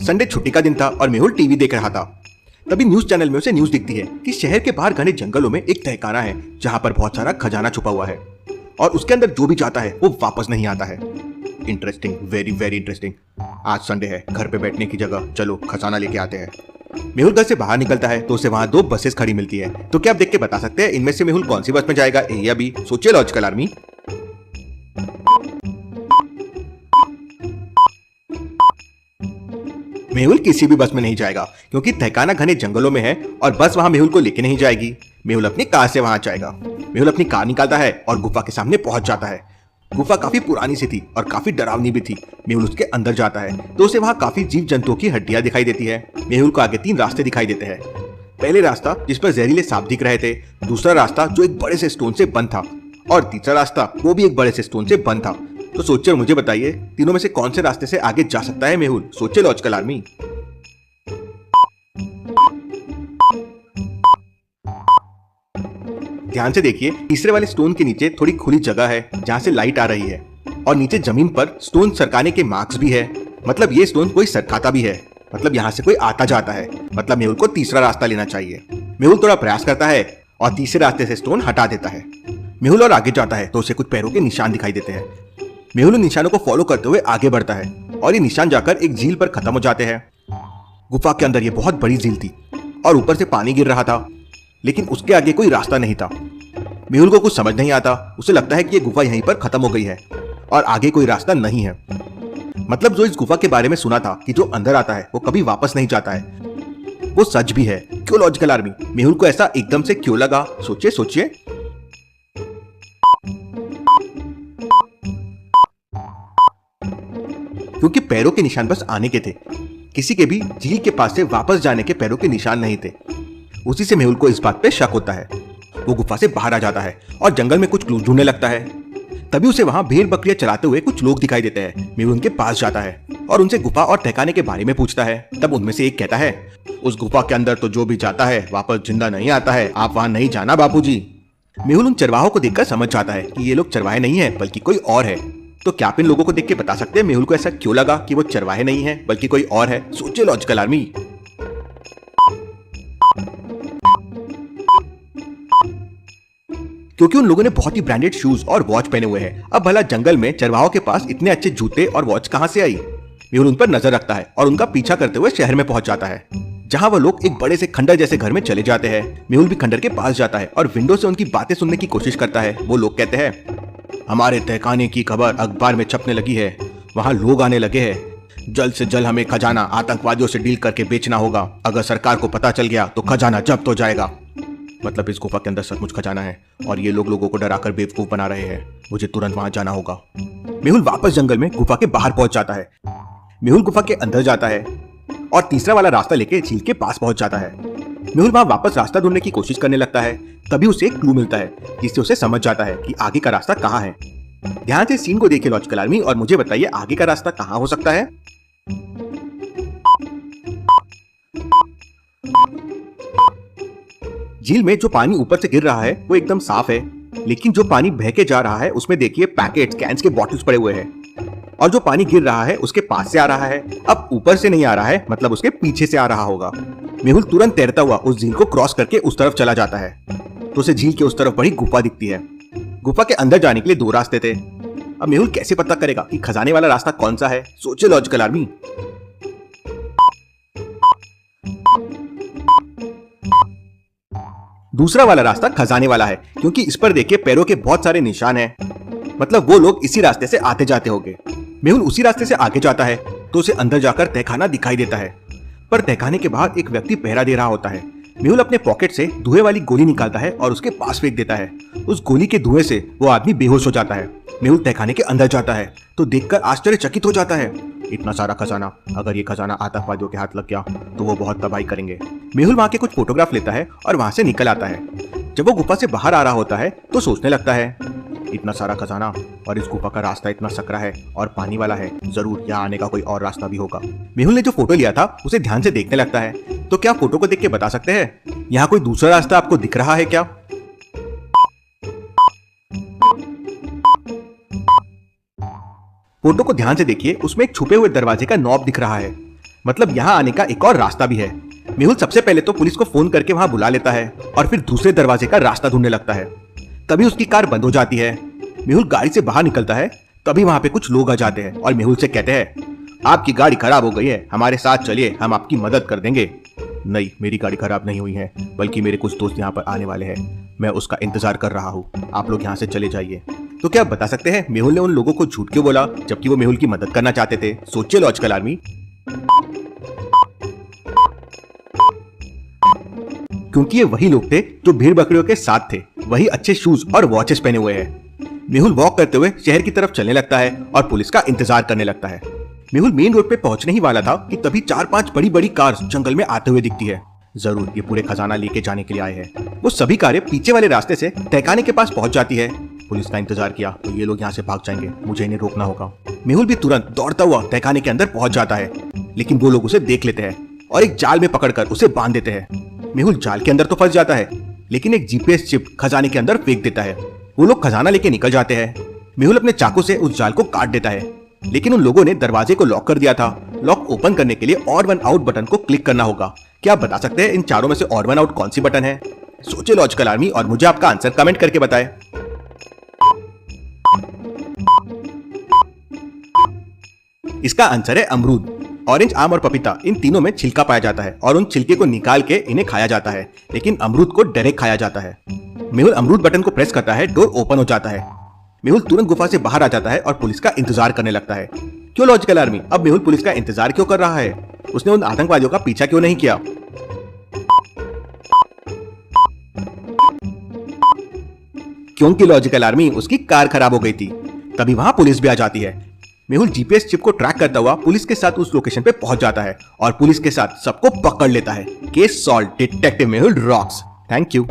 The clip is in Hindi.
संडे छुट्टी का दिन था और मेहुल टीवी देख रहा था। तभी न्यूज चैनल में उसे न्यूज दिखती है कि शहर के बाहर घने जंगलों में एक तहखाना है जहां पर बहुत सारा खजाना छुपा हुआ है और उसके अंदर जो भी जाता है वो वापस नहीं आता है। Interesting, very very interesting. आज संडे है, घर पे बैठने की जगह चलो खजाना लेके आते हैं। मेहुल घर से बाहर निकलता है तो उसे वहां दो बसेस खड़ी मिलती है। तो क्या आप देख के बता सकते हैं इनमें से मेहुल कौन सी बस में जाएगा, ए या बी? सोचिए लॉजिकल आर्मी। मेहुल किसी भी बस में नहीं जाएगा क्योंकि तहखाना घने जंगलों में है और बस वहां मेहुल को लेके नहीं जाएगी। मेहुल अपनी कार से वहां जाएगा। मेहुल अपनी कार निकालता है और गुफा के सामने पहुंच जाता है। गुफा काफी पुरानी सी थी और काफी डरावनी भी थी। मेहुल उसके अंदर जाता है तो उसे वहां काफी जीव जंतुओं की हड्डियां दिखाई देती है। मेहुल को आगे 3 रास्ते दिखाई देते हैं। पहले रास्ता जिस पर जहरीले सांप दिख रहे थे, दूसरा रास्ता जो एक बड़े से स्टोन से बंद था और तीसरा रास्ता वो भी एक बड़े से स्टोन से बंद था। तो सोचिए और मुझे बताइए तीनों में से कौन से रास्ते से आगे जा सकता है मेहुल? सोचिए लॉजिकल आर्मी। ध्यान से देखिए, तीसरे वाले स्टोन के नीचे थोड़ी खुली जगह है जहां से लाइट आ रही है और नीचे जमीन पर स्टोन सरकाने के मार्क्स भी है। मतलब ये स्टोन कोई सरकाता भी है, मतलब यहाँ से कोई आता जाता है। मतलब मेहुल को तीसरा रास्ता लेना चाहिए। मेहुल थोड़ा प्रयास करता है और तीसरे रास्ते से स्टोन हटा देता है। मेहुल और आगे जाता है तो उसे कुछ पैरों के निशान दिखाई देते हैं। मेहुल उन निशानों को फॉलो करते हुए आगे बढ़ता है और ये निशान जाकर एक झील पर खत्म हो जाते हैं। गुफा के अंदर ये बहुत बड़ी झील थी और ऊपर से पानी गिर रहा था, लेकिन उसके आगे कोई रास्ता नहीं था। मेहुल को कुछ समझ नहीं आता। उसे लगता है कि ये गुफा यहीं पर खत्म हो गई है और आगे कोई रास्ता नहीं है। मतलब जो इस गुफा के बारे में सुना था कि जो अंदर आता है वो कभी वापस नहीं जाता है, वो सच भी है। क्यों लॉजिकल आर्मी? मेहुल को ऐसा एकदम से क्यों लगा? सोचिए सोचिए। क्योंकि पैरों के निशान बस आने के थे, किसी के भी झील के पास से वापस जाने के पैरों के निशान नहीं थे। उसी से मेहुल को इस बात पे शक होता है। वो गुफा से बाहर आ जाता है और जंगल में कुछ क्लू ढूंढने लगता है। तभी उसे वहां भेड़ बकरियां चलाते हुए कुछ लोग दिखाई देते हैं। मेहुल उनके पास जाता है और उनसे गुफा और तहखाने के बारे में पूछता है। तब उनमें से एक कहता है, उस गुफा के अंदर तो जो भी जाता है वापस जिंदा नहीं आता है, आप वहां नहीं जाना बापूजी। मेहुल उन चरवाहों को देखकर समझ जाता है कि ये लोग चरवाहे नहीं है बल्कि कोई और है। तो क्या आप इन लोगों को देख के बता सकते हैं मेहुल को ऐसा क्यों लगा कि वो चरवाहे नहीं है बल्कि कोई और है? सोचिए लॉजिकल आर्मी। क्योंकि उन लोगों ने बहुत ही ब्रांडेड शूज और वॉच पहने हुए हैं। अब भला जंगल में चरवाहों के पास इतने अच्छे जूते और वॉच कहां से आई? मेहुल उन पर नजर रखता है और उनका पीछा करते हुए शहर में पहुंच जाता है, जहां वो लोग एक बड़े से खंडर जैसे घर में चले जाते हैं। मेहुल भी खंडर के पास जाता है और विंडो से उनकी बातें सुनने की कोशिश करता है। वो लोग कहते हैं, हमारे तहखाने की खबर अखबार में छपने लगी है, वहां लोग आने लगे हैं। जल्द से जल्द हमें खजाना आतंकवादियों से डील करके बेचना होगा। अगर सरकार को पता चल गया तो खजाना जब्त हो जाएगा। मतलब इस गुफा के अंदर सचमुच खजाना है और ये लोग लोगों को डराकर बेवकूफ बना रहे हैं। मुझे तुरंत वहां जाना होगा। मेहुल वापस जंगल में गुफा के बाहर पहुंच जाता है। मेहुल गुफा के अंदर जाता है और तीसरा वाला रास्ता लेके झील के पास पहुंच जाता है। मेहुल वहां वापस रास्ता ढूंढने की कोशिश करने लगता है। तभी उसे एक क्लू मिलता है जिससे उसे समझ जाता है कि आगे का रास्ता कहाँ है। ध्यान से सीन को देखिए लॉजिकल आर्मी और मुझे बताइए आगे का रास्ता कहाँ हो सकता है? झील में जो पानी ऊपर से गिर रहा है वो एकदम साफ है, लेकिन जो पानी बह के जा रहा है उसमें देखिए पैकेट्स, कैंस के बॉटल्स पड़े हुए हैं और जो पानी गिर रहा है उसके पास से आ रहा है। अब ऊपर से नहीं आ रहा है, मतलब उसके पीछे से आ रहा होगा। मेहुल तुरंत तैरता हुआ उस झील को क्रॉस करके उस तरफ चला जाता है तो उसे झील के उस तरफ बड़ी गुफा दिखती है। गुफा के अंदर जाने के लिए 2 रास्ते थे। अब मेहुल कैसे पता करेगा कि खजाने वाला रास्ता कौन सा है? सोचिए लॉजिकल आर्मी। दूसरा वाला रास्ता खजाने वाला है क्योंकि इस पर देखिए पैरों के बहुत सारे निशान हैं। मतलब वो लोग इसी रास्ते से आते जाते होंगे। मेहुल उसी रास्ते से आगे जाता है तो उसे अंदर जाकर तहखाना दिखाई देता है, पर तहखाने के बाहर एक व्यक्ति पहरा दे रहा होता है। मेहुल अपने पॉकेट से धुएं वाली गोली निकालता है और उसके पास फेंक देता है। उस गोली के धुएं से वो आदमी बेहोश हो जाता है। मेहुल तहखाने के अंदर जाता है तो देखकर आश्चर्यचकित हो जाता है। इतना सारा खजाना, अगर ये खजाना आतंकवादियों के हाथ लग गया तो वो बहुत तबाही करेंगे। मेहुल वहां के कुछ फोटोग्राफ लेता है और वहां से निकल आता है। जब वो गुफा से बाहर आ रहा होता है तो सोचने लगता है, इतना सारा खजाना और इस गुफा का रास्ता इतना सकरा है और पानी वाला है, जरूर यहाँ आने का कोई और रास्ता भी होगा। मेहुल ने जो फोटो लिया था उसे ध्यान से देखने लगता है। तो क्या फोटो को देख के बता सकते हैं यहाँ कोई दूसरा रास्ता आपको दिख रहा है क्या? फोटो को ध्यान से देखिए, उसमें एक छुपे हुए दरवाजे का नॉब दिख रहा है। मतलब यहाँ आने का एक और रास्ता भी है। मेहुल सबसे पहले तो पुलिस को फोन करके वहाँ बुला लेता है और फिर दूसरे दरवाजे का रास्ता ढूंढने लगता है। तभी उसकी कार बंद हो जाती है। मेहुल गाड़ी से बाहर निकलता है, तभी वहाँ पे कुछ लोग आ जाते हैं और मेहुल से कहते हैं, आपकी गाड़ी खराब हो गई है, हमारे साथ चलिए, हम आपकी मदद कर देंगे। नहीं, मेरी गाड़ी खराब नहीं हुई है, बल्कि मेरे कुछ दोस्त यहाँ पर आने वाले हैं, मैं उसका इंतजार कर रहा हूँ, आप लोग यहाँ से चले जाइए। तो क्या आप बता सकते हैं मेहुल ने उन लोगों को झूठ क्यों बोला जबकि वो मेहुल की मदद करना चाहते थे? सोचिए लॉजिकल आर्मी। क्योंकि ये वही लोग थे जो भेड़ बकरियों के साथ थे, वही अच्छे शूज और वॉचेस पहने हुए हैं। मेहुल वॉक करते हुए शहर की तरफ चलने लगता है और पुलिस का इंतजार करने लगता है। मेहुल मेन रोड पे पहुंचने ही वाला था कि तभी 4-5 बड़ी बड़ी कार्स जंगल में आते हुए दिखती है। जरूर ये पूरे खजाना लेके जाने के लिए आए हैं। वो सभी कारें पीछे वाले रास्ते से तहखाने के पास पहुंच जाती है। पुलिस का इंतजार किया तो ये लोग यहाँ से भाग जाएंगे, मुझे इन्हें रोकना होगा। मेहुल भी तुरंत दौड़ता हुआ तहखाने के अंदर पहुंच जाता है, लेकिन वो लोग उसे देख लेते हैं और एक जाल में पकड़कर उसे बांध देते हैं। मेहुल जाल के अंदर तो फंस जाता है, लेकिन एक जीपीएस चिप खजाने के अंदर फेंक देता है। वो लोग खजाना लेके निकल जाते हैं। मेहुल अपने चाकू से उस जाल को काट देता है, लेकिन उन लोगों ने दरवाजे को लॉक कर दिया था। लॉक ओपन करने के लिए ऑड वन आउट बटन को क्लिक करना होगा। क्या आप बता सकते हैं इन चारों में से ऑड वन आउट कौन सी बटन है? सोचिए लॉजिकल आर्मी और मुझे आपका आंसर कमेंट करके बताएं। इसका आंसर है अमरूद। ऑरेंज, आम और पपीता, इन तीनों में छिलका पाया जाता है और उन छिलके को निकाल के इन्हें खाया जाता है, लेकिन अमरूद को डायरेक्ट खाया जाता है। मेहुल अमरूद बटन को प्रेस करता है, डोर ओपन हो जाता है। मेहुल तुरंत गुफा से बाहर आ जाता है और पुलिस का इंतजार करने लगता है। क्यों लॉजिकल आर्मी? अब मेहुल पुलिस का इंतजार क्यों कर रहा है? उसने उन आतंकवादियों का पीछा क्यों नहीं किया? क्योंकि लॉजिकल आर्मी उसकी कार खराब हो गई थी। तभी वहां पुलिस भी आ जाती है। मेहुल जीपीएस चिप को ट्रैक करता हुआ पुलिस के साथ उस लोकेशन पे पहुंच जाता है और पुलिस के साथ सबको पकड़ लेता है। Case solve, detective Mehul rocks. Thank you.